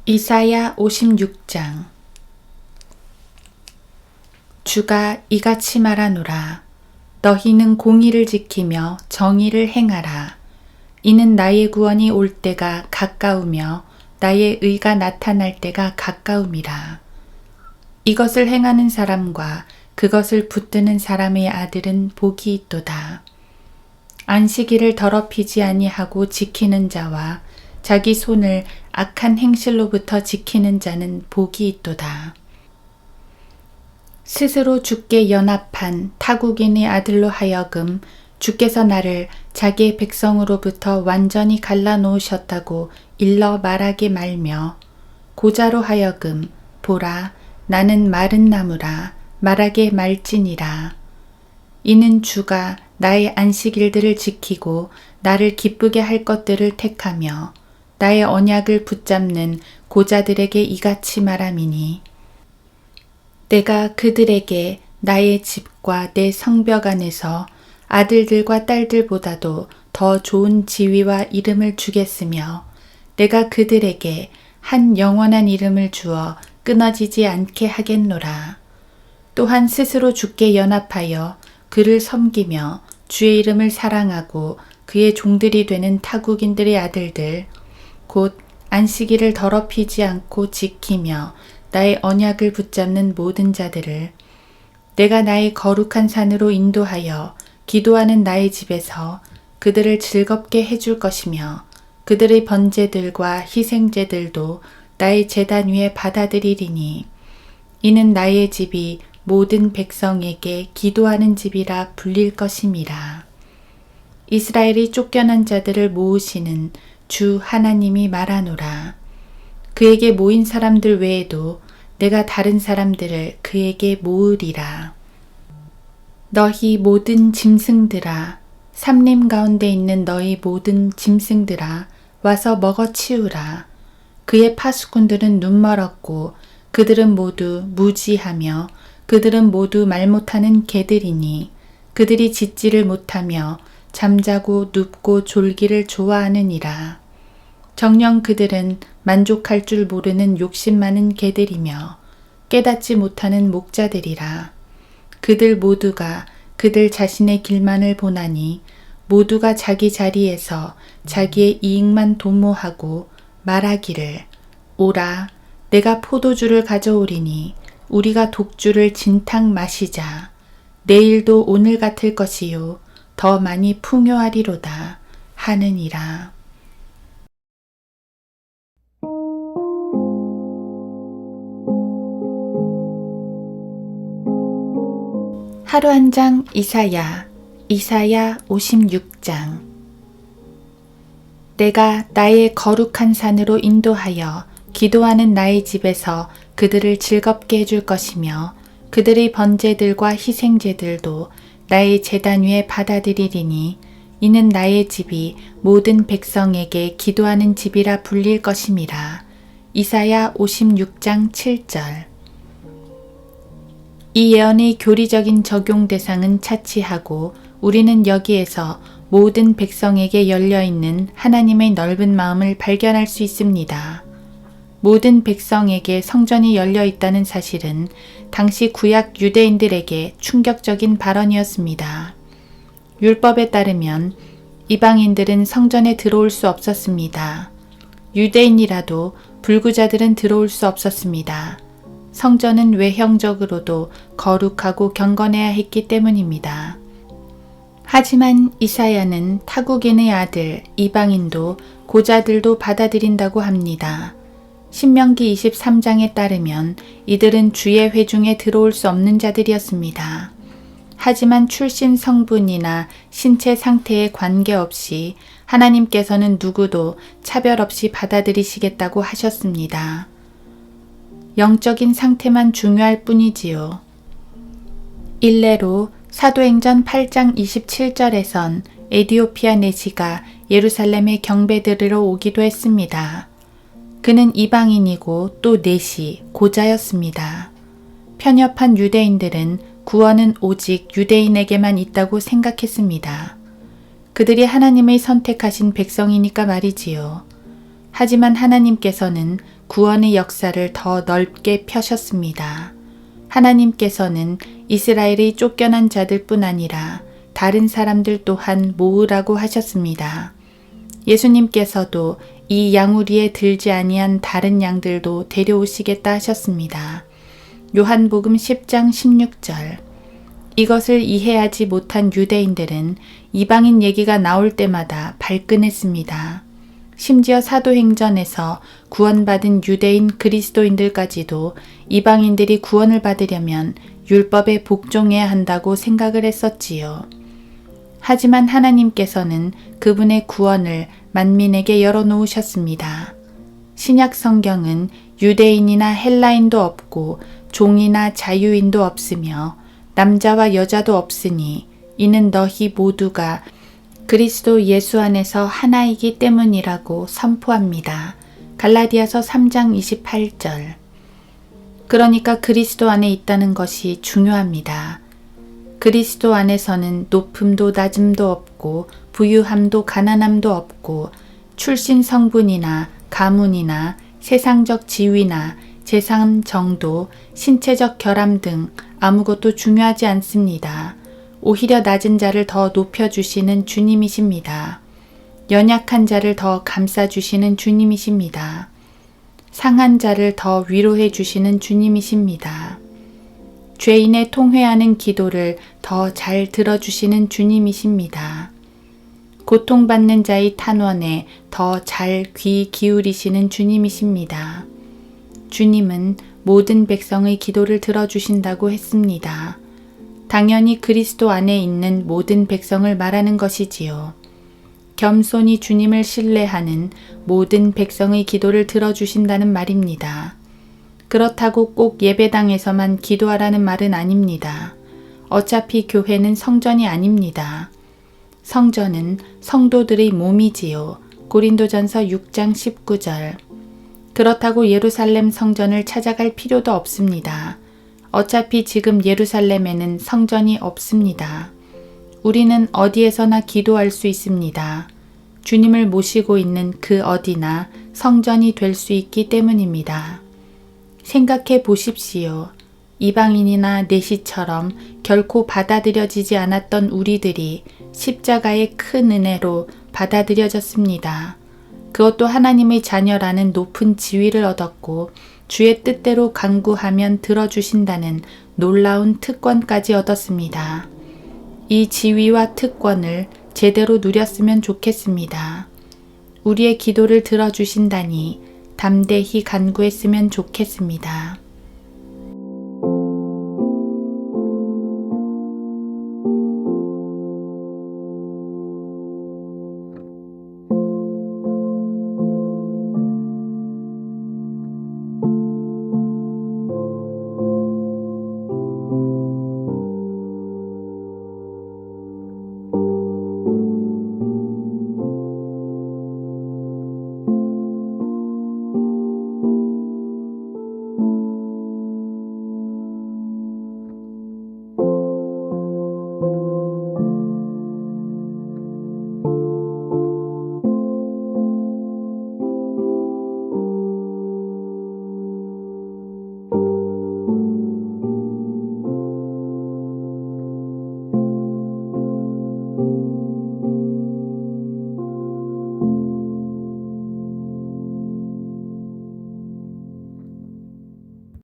이사야 56장. 주가 이같이 말하노라. 너희는 공의를 지키며 정의를 행하라. 이는 나의 구원이 올 때가 가까우며 나의 의가 나타날 때가 가까움이라. 이것을 행하는 사람과 그것을 붙드는 사람의 아들은 복이 있도다. 안식일을 더럽히지 아니하고 지키는 자와 자기 손을 악한 행실로부터 지키는 자는 복이 있도다. 스스로 주께 연합한 타국인의 아들로 하여금 주께서 나를 자기의 백성으로부터 완전히 갈라놓으셨다고 일러 말하게 말며 고자로 하여금 보라 나는 마른 나무라 말하게 말지니라. 이는 주가 나의 안식일들을 지키고 나를 기쁘게 할 것들을 택하며 나의 언약을 붙잡는 고자들에게 이같이 말함이니 내가 그들에게 나의 집과 내 성벽 안에서 아들들과 딸들보다도 더 좋은 지위와 이름을 주겠으며 내가 그들에게 한 영원한 이름을 주어 끊어지지 않게 하겠노라. 또한 스스로 주께 연합하여 그를 섬기며 주의 이름을 사랑하고 그의 종들이 되는 타국인들의 아들들 곧 안식일을 더럽히지 않고 지키며 나의 언약을 붙잡는 모든 자들을 내가 나의 거룩한 산으로 인도하여 기도하는 나의 집에서 그들을 즐겁게 해줄 것이며 그들의 번제들과 희생제들도 나의 제단 위에 받아들이리니 이는 나의 집이 모든 백성에게 기도하는 집이라 불릴 것임이라. 이스라엘이 쫓겨난 자들을 모으시는 주 하나님이 말하노라. 그에게 모인 사람들 외에도 내가 다른 사람들을 그에게 모으리라. 너희 모든 짐승들아, 삼림 가운데 있는 너희 모든 짐승들아, 와서 먹어 치우라. 그의 파수꾼들은 눈멀었고 그들은 모두 무지하며 그들은 모두 말 못하는 개들이니 그들이 짖지를 못하며 잠자고 눕고 졸기를 좋아하느니라. 정녕 그들은 만족할 줄 모르는 욕심 많은 개들이며 깨닫지 못하는 목자들이라. 그들 모두가 그들 자신의 길만을 보나니 모두가 자기 자리에서 자기의 이익만 도모하고 말하기를 오라 내가 포도주를 가져오리니 우리가 독주를 진탕 마시자. 내일도 오늘 같을 것이요 더 많이 풍요하리로다 하느니라. 하루 한 장 이사야 56장. 내가 나의 거룩한 산으로 인도하여 기도하는 나의 집에서 그들을 즐겁게 해줄 것이며 그들의 번제들과 희생제들도 나의 제단 위에 받아들이리니 이는 나의 집이 모든 백성에게 기도하는 집이라 불릴 것임이라. 이사야 56장 7절. 이 예언의 교리적인 적용 대상은 차치하고 우리는 여기에서 모든 백성에게 열려있는 하나님의 넓은 마음을 발견할 수 있습니다. 모든 백성에게 성전이 열려있다는 사실은 당시 구약 유대인들에게 충격적인 발언이었습니다. 율법에 따르면 이방인들은 성전에 들어올 수 없었습니다. 유대인이라도 불구자들은 들어올 수 없었습니다. 성전은 외형적으로도 거룩하고 경건해야 했기 때문입니다. 하지만 이사야는 타국인의 아들 이방인도 고자들도 받아들인다고 합니다. 신명기 23장에 따르면 이들은 주의 회중에 들어올 수 없는 자들이었습니다. 하지만 출신 성분이나 신체 상태에 관계없이 하나님께서는 누구도 차별 없이 받아들이시겠다고 하셨습니다. 영적인 상태만 중요할 뿐이지요. 일례로 사도행전 8장 27절에선 에디오피아 내시가 예루살렘에 경배 드리러 오기도 했습니다. 그는 이방인이고 또 내시, 고자였습니다. 편협한 유대인들은 구원은 오직 유대인에게만 있다고 생각했습니다. 그들이 하나님의 선택하신 백성이니까 말이지요. 하지만 하나님께서는 구원의 역사를 더 넓게 펴셨습니다. 하나님께서는 이스라엘의 쫓겨난 자들뿐 아니라 다른 사람들 또한 모으라고 하셨습니다. 예수님께서도 이 양우리에 들지 아니한 다른 양들도 데려오시겠다 하셨습니다. 요한복음 10장 16절. 이것을 이해하지 못한 유대인들은 이방인 얘기가 나올 때마다 발끈했습니다. 심지어 사도행전에서 구원받은 유대인 그리스도인들까지도 이방인들이 구원을 받으려면 율법에 복종해야 한다고 생각을 했었지요. 하지만 하나님께서는 그분의 구원을 만민에게 열어놓으셨습니다. 신약 성경은 유대인이나 헬라인도 없고 종이나 자유인도 없으며 남자와 여자도 없으니 이는 너희 모두가 그리스도 예수 안에서 하나이기 때문이라고 선포합니다. 갈라디아서 3장 28절. 그러니까 그리스도 안에 있다는 것이 중요합니다. 그리스도 안에서는 높음도 낮음도 없고 부유함도 가난함도 없고 출신 성분이나 가문이나 세상적 지위나 재산 정도, 신체적 결함 등 아무것도 중요하지 않습니다. 오히려 낮은 자를 더 높여주시는 주님이십니다. 연약한 자를 더 감싸주시는 주님이십니다. 상한 자를 더 위로해 주시는 주님이십니다. 죄인의 통회하는 기도를 더 잘 들어주시는 주님이십니다. 고통받는 자의 탄원에 더 잘 귀 기울이시는 주님이십니다. 주님은 모든 백성의 기도를 들어주신다고 했습니다. 당연히 그리스도 안에 있는 모든 백성을 말하는 것이지요. 겸손히 주님을 신뢰하는 모든 백성의 기도를 들어주신다는 말입니다. 그렇다고 꼭 예배당에서만 기도하라는 말은 아닙니다. 어차피 교회는 성전이 아닙니다. 성전은 성도들의 몸이지요. 고린도전서 6장 19절. 그렇다고 예루살렘 성전을 찾아갈 필요도 없습니다. 어차피 지금 예루살렘에는 성전이 없습니다. 우리는 어디에서나 기도할 수 있습니다. 주님을 모시고 있는 그 어디나 성전이 될 수 있기 때문입니다. 생각해 보십시오. 이방인이나 내시처럼 결코 받아들여지지 않았던 우리들이 십자가의 큰 은혜로 받아들여졌습니다. 그것도 하나님의 자녀라는 높은 지위를 얻었고 주의 뜻대로 간구하면 들어주신다는 놀라운 특권까지 얻었습니다. 이 지위와 특권을 제대로 누렸으면 좋겠습니다. 우리의 기도를 들어주신다니 담대히 간구했으면 좋겠습니다.